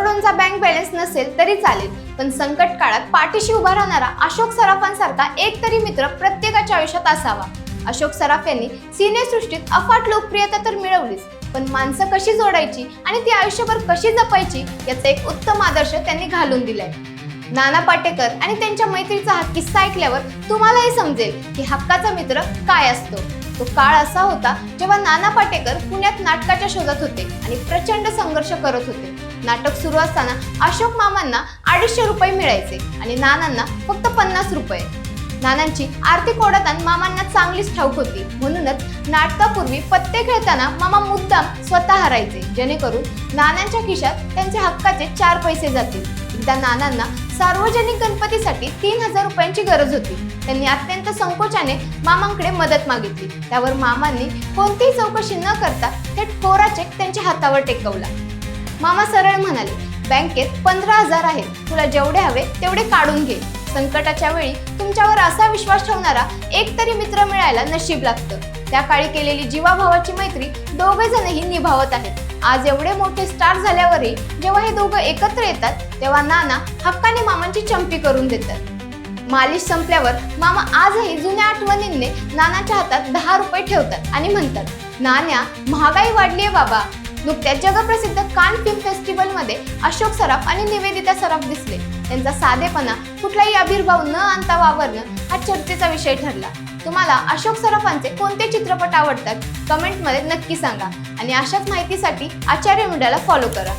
करोडोंचा bank balance नसेल तरी चालेल, पण संकट काळात पाठीशी उभा राहणारा अशोक सराफांसारखा एक तरी मित्र प्रत्येकाच्या आयुष्यात असावा। अशोक सराफ यांनी सिनेसृष्टीत अफाट लोकप्रियता तर मिळवलीच, पण माणसं कशी जोडायची आणि ती आयुष्यभर कशी जपायची याचा एक उत्तम आदर्श त्यांनी घालून दिलाय। नाना पाटेकर आणि त्यांच्या मैत्रीचा हा किस्सा ऐकल्यावर तुम्हालाही समजेल की हक्काचा मित्र काय असतो। तो काळ असा होता जेव्हा नाना पाटेकर पुण्यात नाटकाच्या शोधात होते आणि प्रचंड संघर्ष करत होते। नाटक सुरू असताना अशोक मामांना 250 रुपये मिळायचे आणि नानांना फक्त 50 रुपये। नानांची आर्थिक ओढाताण मामांना चांगलीच ठाऊक होती, म्हणूनच नाटकापूर्वी पत्ते खेळताना मामा मुद्दाम स्वतः हरायचे, जेणेकरून नानांच्या खिशात त्यांचे हक्काचे 4 पैसे जातील। एकदा नानांना सार्वजनिक गणपतीसाठी 3000 रुपयांची गरज होती। त्यांनी अत्यंत संकोचाने मामांकडे मदत मागितली। त्यावर मामांनी कोणतीही चौकशी न करता थेट कोरा चेक त्यांच्या हातावर टेकवला। मामा सरळ म्हणाले, बँकेत 15,000 आहेत, तुला जेवढे हवे तेवढे काढून घे। संकटाच्या वेळी तुमच्यावर असा विश्वास ठेवणारा एक तरी मित्र मिळायला नशीब लागतं। त्या काळी केलेली जीवाभावाची मैत्री दोघे जणही निभावत आहेत। आज एवढे मोठे स्टार झाल्यावरही जेव्हा हे दोघं एकत्र येतात तेव्हा नाना हक्काने मामांची चंपी करून देतात। मालिश संपल्यावर मामा आजही जुन्या आठवणींनी नानाच्या हातात 10 रुपये ठेवतात आणि म्हणतात, नाण्या, महागाई वाढलीये बाबा। नुकत्याच जगप्रसिद्ध कान फिल्म फेस्टिवल मध्ये अशोक सराफ आणि निवेदिता सराफ दिसले। त्यांचा साधेपणा, कुठलाही आविर्भाव न आणता वावरणं हा चर्चेचा विषय ठरला। तुम्हाला अशोक सराफांचे कोणते चित्रपट आवडतात कमेंटमध्ये नक्की सांगा आणि अशाच माहितीसाठी आचार्य मीडियाला फॉलो करा।